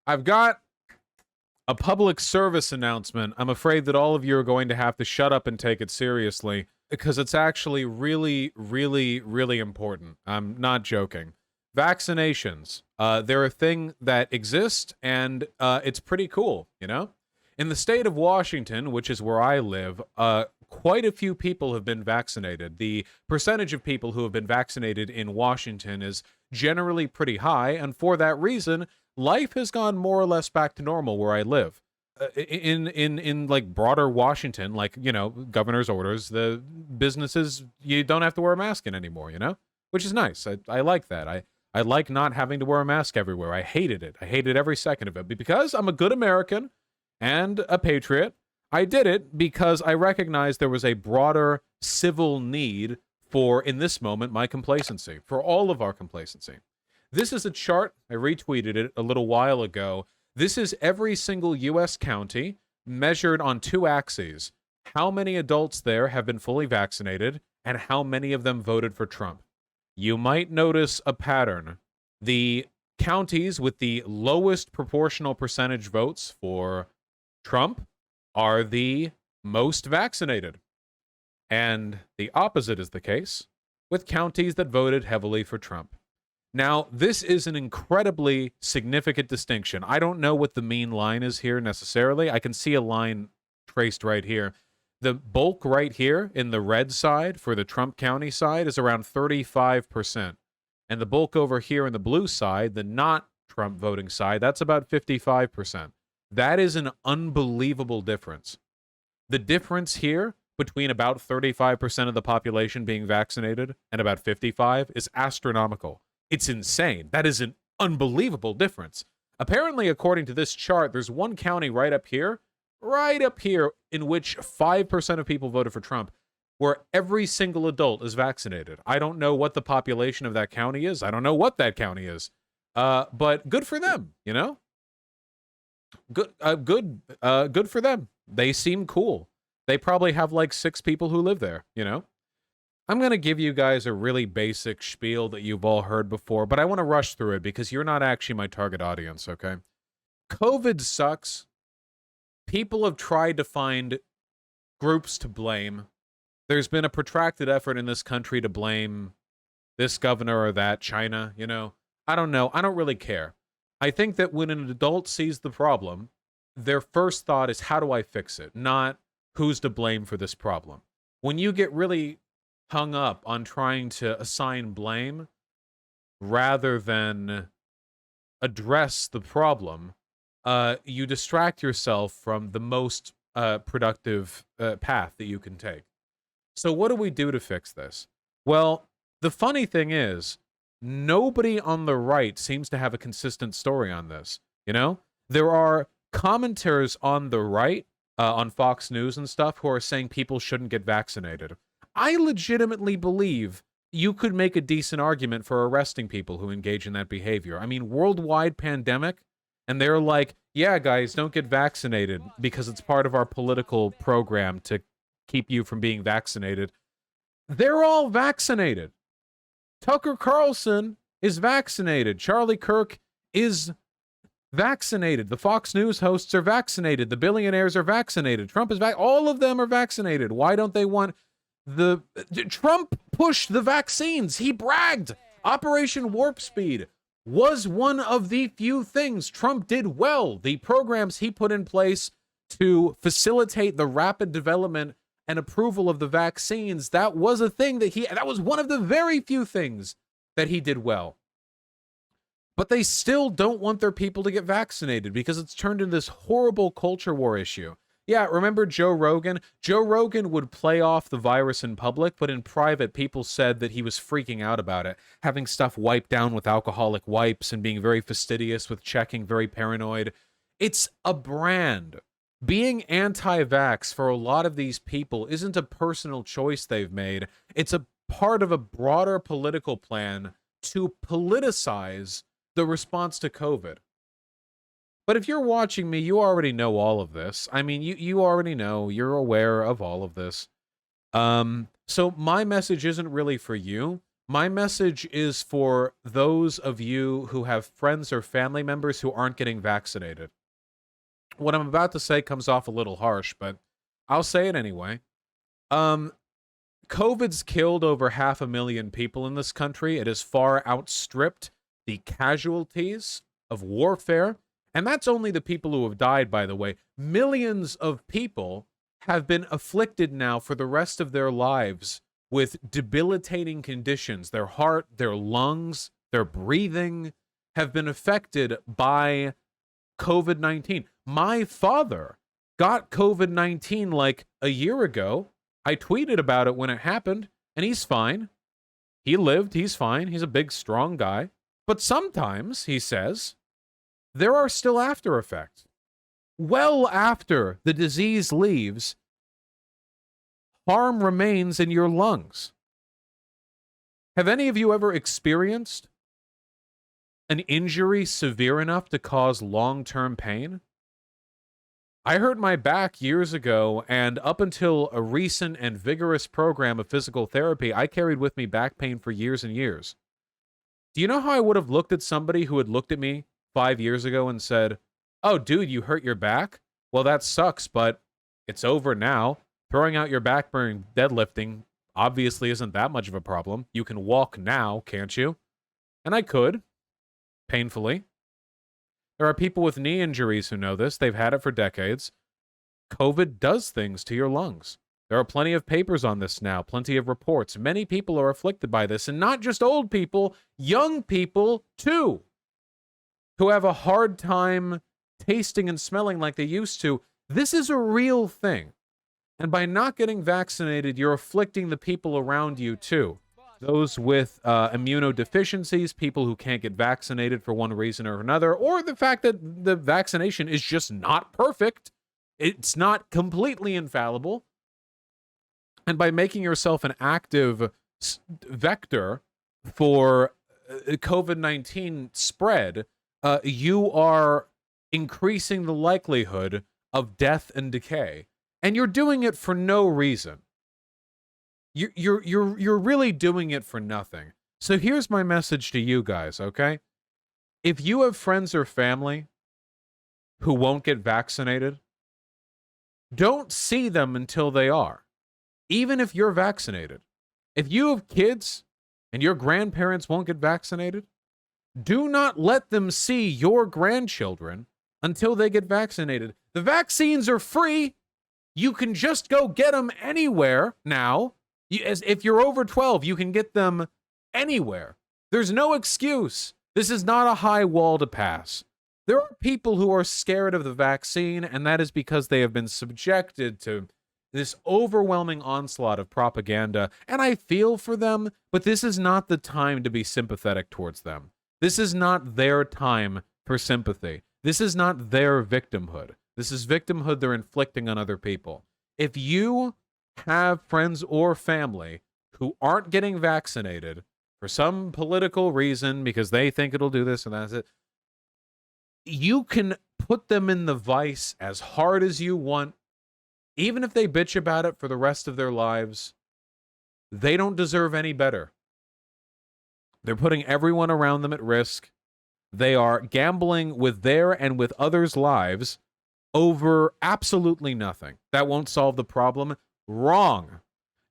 I've got a public service announcement. I'm afraid that all of you are going to have to shut up and take it seriously because it's actually really, really, really important. I'm not joking. Vaccinations. They're a thing that exists, and it's pretty cool, you know? In the state of Washington, which is where I live, quite a few people have been vaccinated. The percentage of people who have been vaccinated in Washington is generally pretty high, and for that reason, life has gone more or less back to normal where I live. In like broader Washington, like, you know, governor's orders, the businesses, you don't have to wear a mask in anymore, you know, which is nice. I like that. I like not having to wear a mask everywhere. I hated it. I hated every second of it. But because I'm a good American and a patriot, I did it because I recognized there was a broader civil need for, in this moment, my complacency, for all of our complacency. This is a chart. I retweeted it a little while ago. This is every single U.S. county measured on two axes. How many adults there have been fully vaccinated, and how many of them voted for Trump? You might notice a pattern. The counties with the lowest proportional percentage votes for Trump are the most vaccinated. And the opposite is the case with counties that voted heavily for Trump. Now, this is an incredibly significant distinction. I don't know what the mean line is here necessarily. I can see a line traced right here. The bulk right here in the red side for the Trump County side is around 35%. And the bulk over here in the blue side, the not Trump voting side, that's about 55%. That is an unbelievable difference. The difference here between about 35% of the population being vaccinated and about 55 is astronomical. It's insane. That is an unbelievable difference. Apparently, according to this chart, there's one county right up here, in which 5% of people voted for Trump, where every single adult is vaccinated. I don't know what the population of that county is. I don't know what that county is. But good for them, you know? Good for them. They seem cool. They probably have like 6 people who live there, you know? I'm going to give you guys a really basic spiel that you've all heard before, but I want to rush through it because you're not actually my target audience, okay? COVID sucks. People have tried to find groups to blame. There's been a protracted effort in this country to blame this governor or that, China, you know? I don't know. I don't really care. I think that when an adult sees the problem, their first thought is, how do I fix it? Not who's to blame for this problem. When you get really hung up on trying to assign blame rather than address the problem, you distract yourself from the most productive path that you can take. So what do we do to fix this? Well, the funny thing is, nobody on the right seems to have a consistent story on this. You know, there are commenters on the right, on Fox News and stuff, who are saying people shouldn't get vaccinated. I legitimately believe you could make a decent argument for arresting people who engage in that behavior. I mean, worldwide pandemic, and they're like, yeah, guys, don't get vaccinated because it's part of our political program to keep you from being vaccinated. They're all vaccinated. Tucker Carlson is vaccinated. Charlie Kirk is vaccinated. The Fox News hosts are vaccinated. The billionaires are vaccinated. Trump is all of them are vaccinated. Why don't they want Trump pushed the vaccines. He bragged. Operation Warp Speed was one of the few things Trump did well. The programs he put in place to facilitate the rapid development and approval of the vaccines, that was a thing that was one of the very few things that he did well. But they still don't want their people to get vaccinated because it's turned into this horrible culture war issue. Yeah, remember Joe Rogan? Joe Rogan would play off the virus in public, but in private, people said that he was freaking out about it, having stuff wiped down with alcoholic wipes and being very fastidious with checking, very paranoid. It's a brand. Being anti-vax for a lot of these people isn't a personal choice they've made. It's a part of a broader political plan to politicize the response to COVID. But if you're watching me, you already know all of this. I mean, you already know. You're aware of all of this. So my message isn't really for you. My message is for those of you who have friends or family members who aren't getting vaccinated. What I'm about to say comes off a little harsh, but I'll say it anyway. Um, COVID's killed over 500,000 people in this country. It has far outstripped the casualties of warfare. And that's only the people who have died, by the way. Millions of people have been afflicted now for the rest of their lives with debilitating conditions. Their heart, their lungs, their breathing have been affected by COVID-19. My father got COVID-19 like a year ago. I tweeted about it when it happened, and he's fine. He lived, he's fine. He's a big, strong guy. But sometimes, he says, there are still after effects. Well after the disease leaves, harm remains in your lungs. Have any of you ever experienced an injury severe enough to cause long-term pain? I hurt my back years ago, and up until a recent and vigorous program of physical therapy, I carried with me back pain for years and years. Do you know how I would have looked at somebody who had looked at me 5 years ago and said, "Oh, dude, you hurt your back? Well, that sucks, but it's over now. Throwing out your back during deadlifting obviously isn't that much of a problem. You can walk now, can't you?" And I could, painfully. There are people with knee injuries who know this. They've had it for decades. COVID does things to your lungs. There are plenty of papers on this now, plenty of reports. Many people are afflicted by this, and not just old people, young people too, who have a hard time tasting and smelling like they used to. This is a real thing. And by not getting vaccinated, you're afflicting the people around you too. Those with immunodeficiencies, people who can't get vaccinated for one reason or another, or the fact that the vaccination is just not perfect. It's not completely infallible. And by making yourself an active vector for COVID-19 spread, you are increasing the likelihood of death and decay. And you're doing it for no reason. You're really doing it for nothing. So here's my message to you guys, okay? If you have friends or family who won't get vaccinated, don't see them until they are. Even if you're vaccinated. If you have kids and your grandparents won't get vaccinated, do not let them see your grandchildren until they get vaccinated. The vaccines are free. You can just go get them anywhere now. If you're over 12, you can get them anywhere. There's no excuse. This is not a high wall to pass. There are people who are scared of the vaccine, and that is because they have been subjected to this overwhelming onslaught of propaganda, and I feel for them, but this is not the time to be sympathetic towards them. This is not their time for sympathy. This is not their victimhood. This is victimhood they're inflicting on other people. If you have friends or family who aren't getting vaccinated for some political reason because they think it'll do this and that's it, you can put them in the vice as hard as you want. Even if they bitch about it for the rest of their lives, they don't deserve any better. They're putting everyone around them at risk. They are gambling with their and with others' lives over absolutely nothing. That won't solve the problem. Wrong.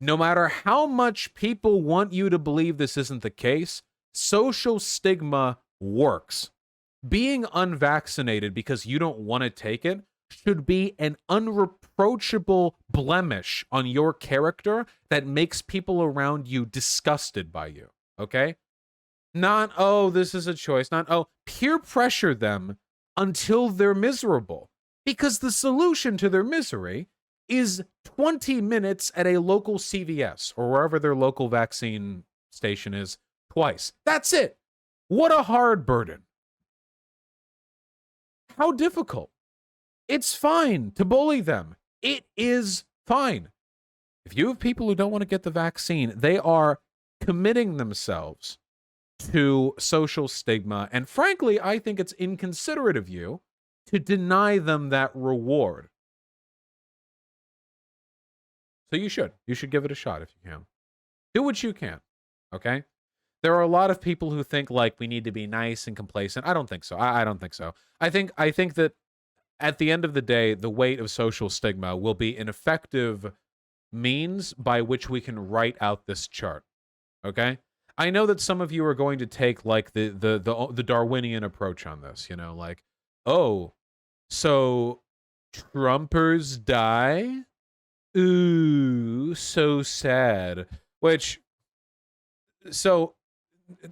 No matter how much people want you to believe this isn't the case, social stigma works. Being unvaccinated because you don't want to take it should be an unreproachable blemish on your character that makes people around you disgusted by you, okay? Not, oh, this is a choice. Not, oh, peer pressure them until they're miserable. Because the solution to their misery is 20 minutes at a local CVS or wherever their local vaccine station is twice. That's it. What a hard burden. How difficult. It's fine to bully them. It is fine. If you have people who don't want to get the vaccine, they are committing themselves to social stigma. And frankly, I think it's inconsiderate of you to deny them that reward. So you should. You should give it a shot if you can. Do what you can, okay? There are a lot of people who think like we need to be nice and complacent. I don't think so. I don't think so. I think that at the end of the day, the weight of social stigma will be an effective means by which we can write out this chart. Okay? I know that some of you are going to take like the Darwinian approach on this, you know, like, oh, so Trumpers die? Ooh, so sad. Which, so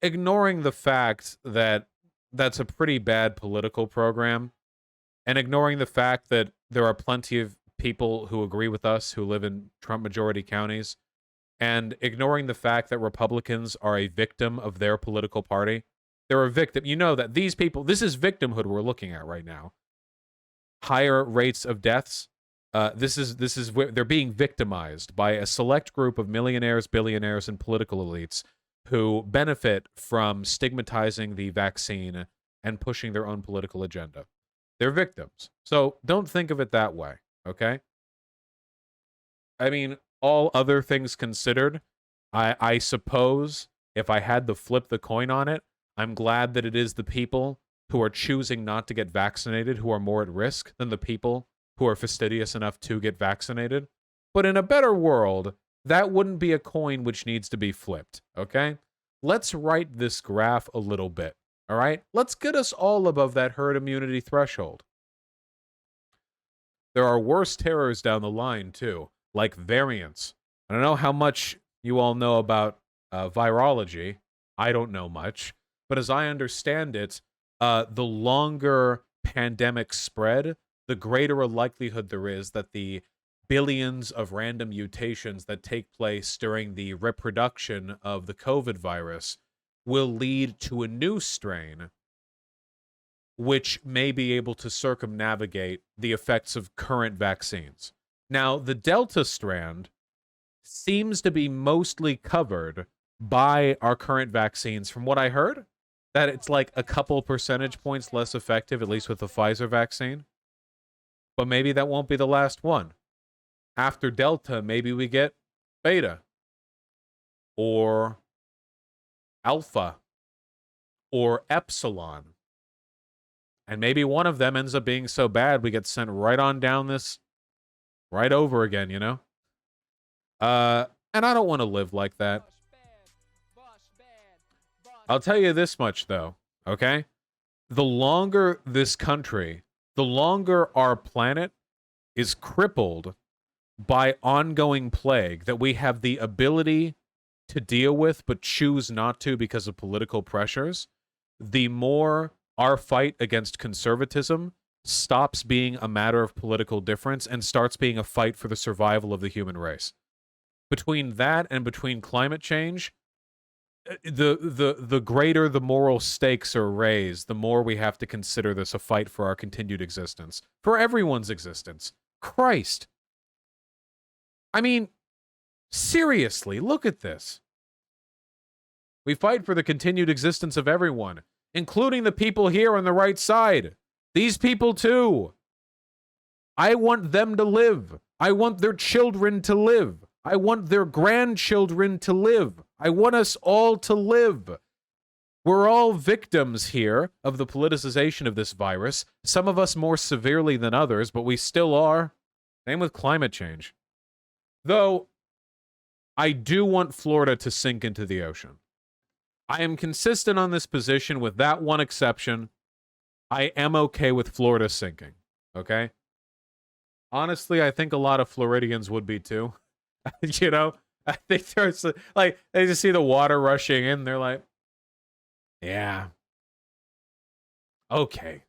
ignoring the fact that that's a pretty bad political program, and ignoring the fact that there are plenty of people who agree with us who live in Trump majority counties, and ignoring the fact that Republicans are a victim of their political party. They're a victim. You know that these people, this is victimhood we're looking at right now. Higher rates of deaths. This is where they're being victimized by a select group of millionaires, billionaires, and political elites who benefit from stigmatizing the vaccine and pushing their own political agenda. They're victims. So don't think of it that way, okay? I mean, all other things considered, I suppose if I had to flip the coin on it, I'm glad that it is the people who are choosing not to get vaccinated who are more at risk than the people who are fastidious enough to get vaccinated. But in a better world, that wouldn't be a coin which needs to be flipped, okay? Let's write this graph a little bit, all right? Let's get us all above that herd immunity threshold. There are worse terrors down the line, too, like variants. I don't know how much you all know about virology. I don't know much. But as I understand it, the longer pandemics spread, the greater a likelihood there is that the billions of random mutations that take place during the reproduction of the COVID virus will lead to a new strain which may be able to circumnavigate the effects of current vaccines. Now, the Delta strand seems to be mostly covered by our current vaccines. From what I heard, that it's like a couple percentage points less effective, at least with the Pfizer vaccine. But maybe that won't be the last one. After Delta, maybe we get Beta or Alpha or Epsilon. And maybe one of them ends up being so bad we get sent right on down this right over again, you know? And I don't want to live like that. I'll tell you this much, though, okay? The longer this country, the longer our planet is crippled by ongoing plague that we have the ability to deal with but choose not to because of political pressures, the more our fight against conservatism stops being a matter of political difference and starts being a fight for the survival of the human race. Between that and between climate change, the greater the moral stakes are raised, the more we have to consider this a fight for our continued existence, for everyone's existence. Christ. I mean, seriously, look at this. We fight for the continued existence of everyone, including the people here on the right side. These people too. I want them to live. I want their children to live. I want their grandchildren to live. I want us all to live. We're all victims here of the politicization of this virus. Some of us more severely than others, but we still are. Same with climate change. Though, I do want Florida to sink into the ocean. I am consistent on this position with that one exception. I am okay with Florida sinking, okay? Honestly, I think a lot of Floridians would be too. You know? I think there's, like, they just see the water rushing in, they're like, yeah. Okay.